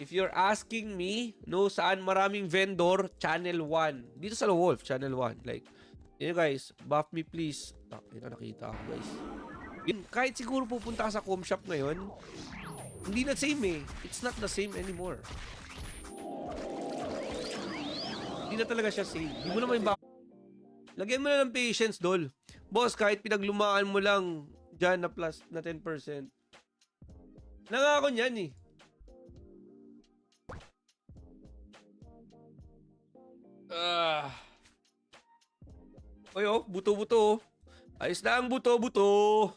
If you're asking me, no, saan maraming vendor, channel 1. Dito sa Wolf, channel 1. Like, yun guys, buff me please. Yun na nakita ako guys. Yun, kahit siguro pupunta ka sa com shop ngayon, hindi na same eh. It's not the same anymore. Hindi na talaga siya same. Hindi mo naman yung lagyan mo na ng patience, dol. Boss, kahit pinaglumaan mo lang dyan na plus na 10%. Nangako niyan eh. Oy, oh, buto-buto. Ayos na ang buto-buto.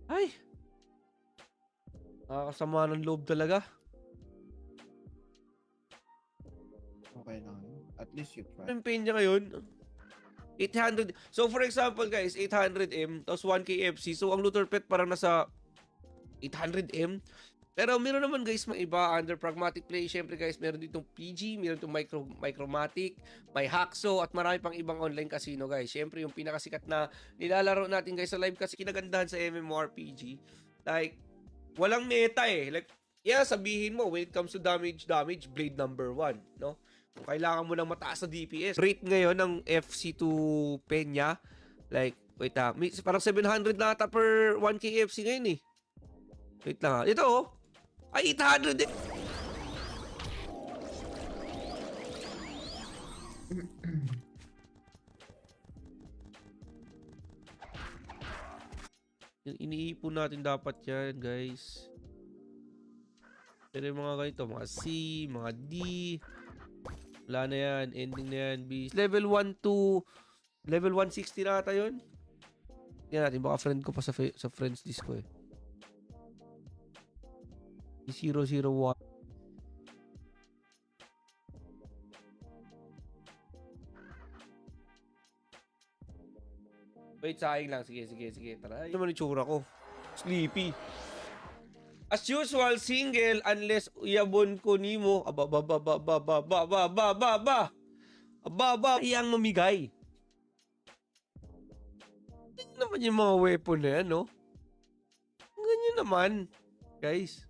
Ay. Nakakasama ng loob talaga. Okay lang. At least you try. Yung pain niya ngayon, 800. So, for example, guys, 800M, tapos 1K FC. So, ang looter pet parang nasa 800M. Pero meron naman, guys, mga iba under pragmatic play. Siyempre, guys, meron ditong PG, meron ditong Micromatic, may Haxo, at marami pang ibang online casino, guys. Siyempre, yung pinakasikat na nilalaro natin, guys, sa live kasi kinagandahan sa MMORPG. Like, walang meta eh. Like, yeah, sabihin mo, when it comes to damage, Blade number 1, no? Kung kailangan mo ng mataas na DPS. Rate ngayon ng FC2 Peña, like, wait ha, parang 700 na ata per 1K FC ngayon eh. Wait lang ha. Ito oh, ay 800 eh. Yung iniipon natin dapat yan, guys. Pero yung mga ganito, mga C, mga D, wala na yan. Ending na yan. B. Level 1 to level 160 na ata yun. Yan natin. Baka friend ko pa sa friends list ko eh. 001. Wait, sayang lang. Sige. Tara. Ano naman yung tsura ko? Sleepy. As usual, single unless uyabon ko nimo. Iyang mamigay. Tingnan naman yung mga weapon na yan, no? Ganyan naman, guys.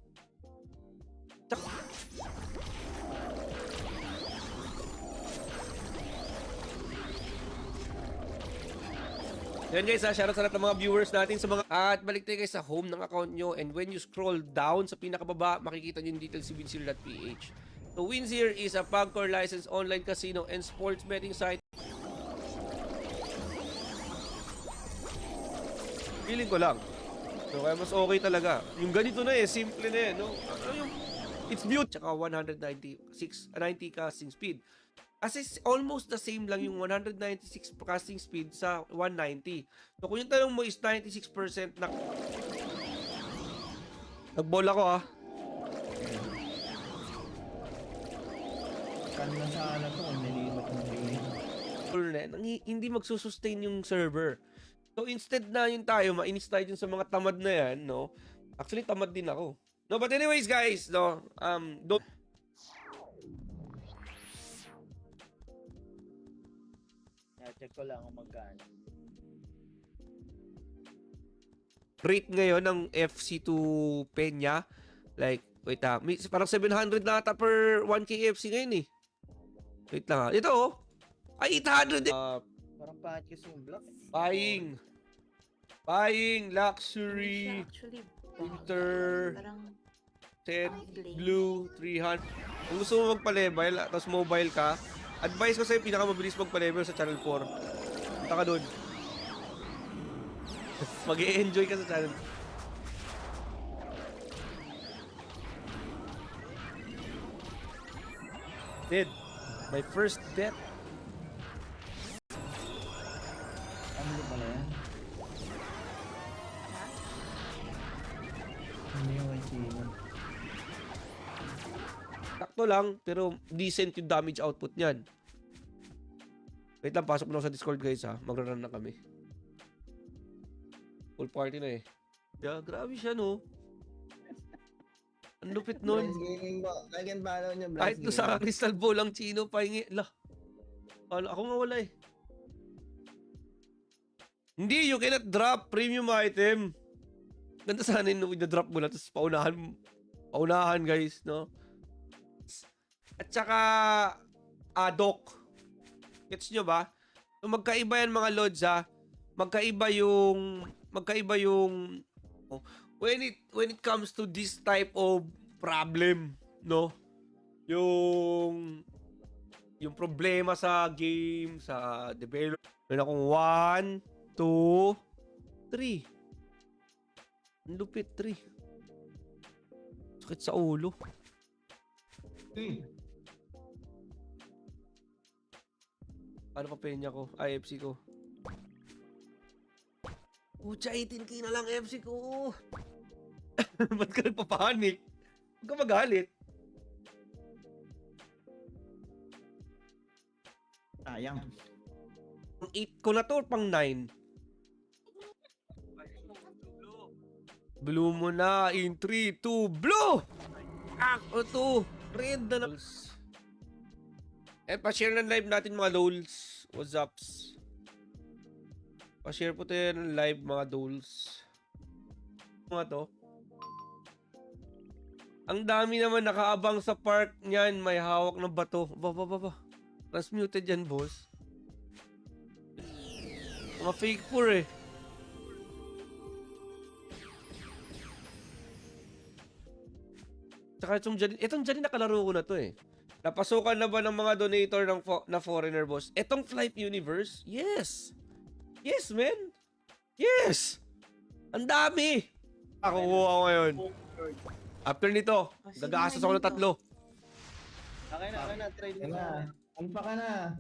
Yan guys, shoutout sa lahat ng mga viewers natin sa mga at balik tayo guys sa home ng account nyo, and when you scroll down sa pinakababa, makikita nyo yung details si Winzir.ph. So Winzir is a PAGCOR licensed online casino and sports betting site. Feeling ko lang. So kaya mas okay talaga. Yung ganito na eh, simple na eh, no? Yung it's built tsaka 90 casting speed. Kasi almost the same lang yung 196 casting speed sa 190. So kung yung tanong mo is 96% na nag-ball ako ah. Kano na sa alam ko kung nilimat ng game. Hindi magsusustain yung server. So instead na yun tayo, mainis tayo dun sa mga tamad na yan, no? Actually, tamad din ako. No, but anyways guys, no, don't Check ko lang kung magkano. rate ngayon ng FC2 Peña, like, wait ha, parang 700 na ata per 1K FC ngayon eh. Wait lang ha. Ito oh, ay 800 eh. Parang pahat kasi yung block. Buying, luxury, Actually, winter, parang set, blue, 300. Kung gusto mo magpa-level, tapos mobile ka, advice ko sa'yo, pinakamabilis magpa-level sa Channel 4. Punta ka dun. Mag-e-enjoy ka sa channel. Did my first bet. Ano ba pala yan? Ano yung ICU? Takto lang, pero decent yung damage output niyan. Wait lang, pasok mo lang sa Discord guys ha. Magra-run na kami. Full party na eh. Yeah, grabe siya no. Ang lupit nun. Blast gaming ba? Lagyan ba niya blast Kahit gaming? sa Crystal Ball ang Chino pahingi. Lah. Ako nga wala eh. Hindi, you cannot drop premium item. Ganda sana yung drop mo na, tapos paunahan guys, no? At saka, dock. Gets nyo ba? So, magkaiba yan mga lods, ha? Magkaiba yung, when it comes to this type of problem, no? Yung problema sa game, sa development. Meron akong 1, 2, 3. Ang lupit, 3. Sakit sa ulo. Paano pa penya ko? FC ko. Pucha, 18k na lang FC ko. Ba't ka nagpapanik? Huwag ka magalit. Sayang. Pang 8 ko na to, pang 9. Blue mo na in 3, 2, blue! O 2, red na na. Pa-share ng live natin mga lols. What's ups? Pa-share po tayo ng live mga dolls. Mga to. Ang dami naman nakaabang sa park niyan. May hawak ng bato. Ba. Transmuted yan, boss. Mga fake poor eh. Tsaka itong dyan nakalaro ko na to eh. Napasukan na ba ng mga donator na foreigner, boss? Etong Flight Universe? Yes! Yes, man! Yes! Ang dami! Ako kuha ko ngayon. After nito, gagastos ako ng 3. Okay na, try din na. Ano pa ka na?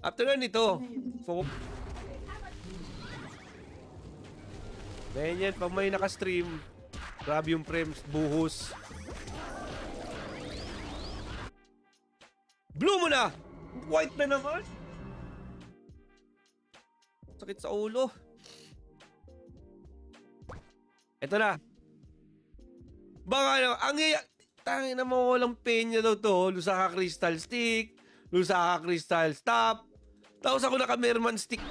After na nito. So, ganyan, pag may nakastream, grabe yung frames, buhos. Blue mo na! White na naman! Sakit sa ulo. Ito na. Baka tangin na mo walang penya daw to. Lusaka Crystal Stick, Lusaka Crystal Stop. Tapos ako naka-Merman Stick.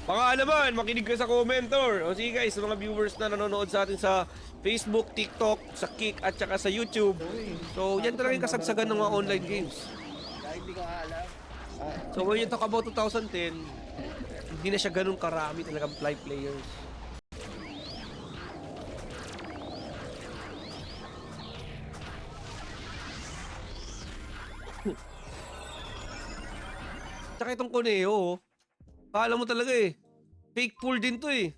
Baka naman, makinig ka sa commenter. O sige guys, sa mga viewers na nanonood sa atin sa Facebook, TikTok, sa Kick at saka sa YouTube. So, yan talaga yung kasagsagan ng mga online games. Kahit di ko alam. So, when you talk about 2010, hindi na siya ganun karami talagang fly players. Tsaka itong Conejo, akala mo talaga eh. Fake pull din to eh.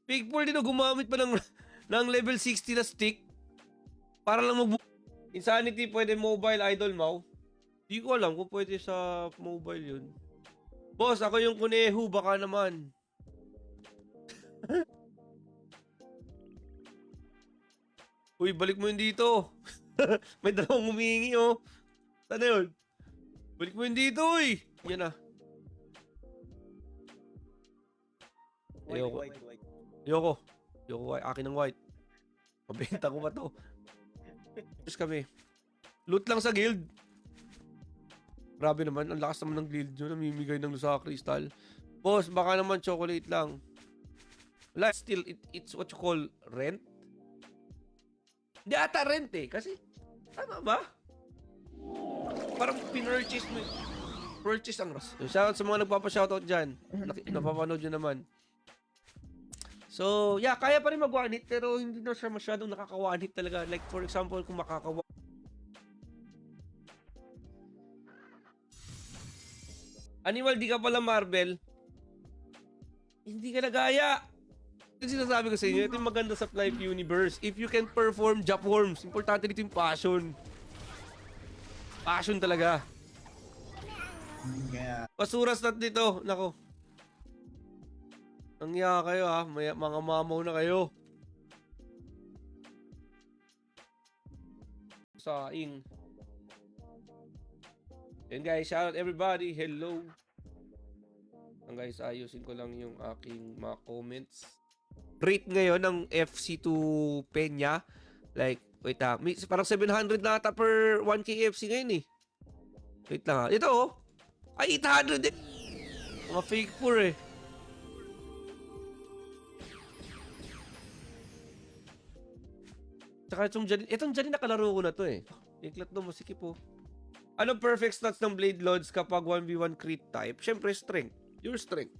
Fake pull din o gumamit pa ng level 60 na stick. Para lang Insanity pwede mobile idol mau. Di ko alam kung pwede sa mobile yun. Boss, ako yung Conejo, baka naman. Uy, balik mo yun dito. May dalawang humihingi oh. Saan yun? Balik mo yun dito, uy! Yan na. Ayoko. Ayoko. White. Akin ng white. Mabenta ko ba to? Tapos kami. Loot lang sa guild. Grabe naman. Ang lakas naman ng guild nyo. Namimigay ng Lusaka Crystal. Boss, baka naman chocolate lang. Wala. Still, it's what you call rent. Hindi ata rent eh. Kasi, tama ba? Parang pinurchase mo. Purchase ang ras. Shoutout sa mga nagpapa-shoutout dyan. Napapanood nyo naman. So, yeah, kaya pa rin mag-one hit, pero hindi na siya masyadong nakaka-one hit talaga. Like, for example, kung makaka-one. Animal, di ka pala Marvel. Hindi ka nagaya. Yung sinasabi ko sa inyo, ito yung maganda sa Flight Universe. If you can perform job worms, importante dito yung passion. Passion talaga. Kaya, Pasuras natin dito. Nako. Nangya kayo ha. May, mga mamaw na kayo. Saing. And guys, shout out everybody. Hello. Ang guys, ayusin ko lang yung aking mga comments. Rate ngayon ng FC2 Peña. Like, wait ha. Parang 700 na ata per 1k FC ngayon eh. Wait lang ha. Ito oh. Ay, 800 eh. Mga fake poor eh. Tsaka itong Janine nakalaro ko na to eh. Iklat no, masikip po. Anong perfect stats ng Blade Lords kapag 1v1 crit type? Siyempre, strength. Your strength.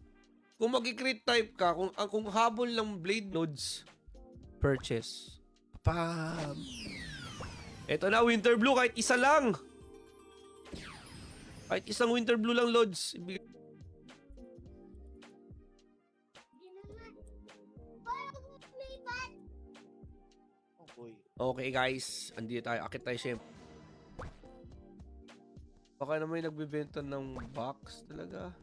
Kung mag-crit type ka, kung habol ng Blade Lords, purchase. Pam! Eto na, Winter Blue, kahit isa lang. Kahit isang Winter Blue lang, Lords. Oh boy. Okay guys, andito tayo. Akit tayo siyempre. Baka naman yung nagbibenta ng box talaga.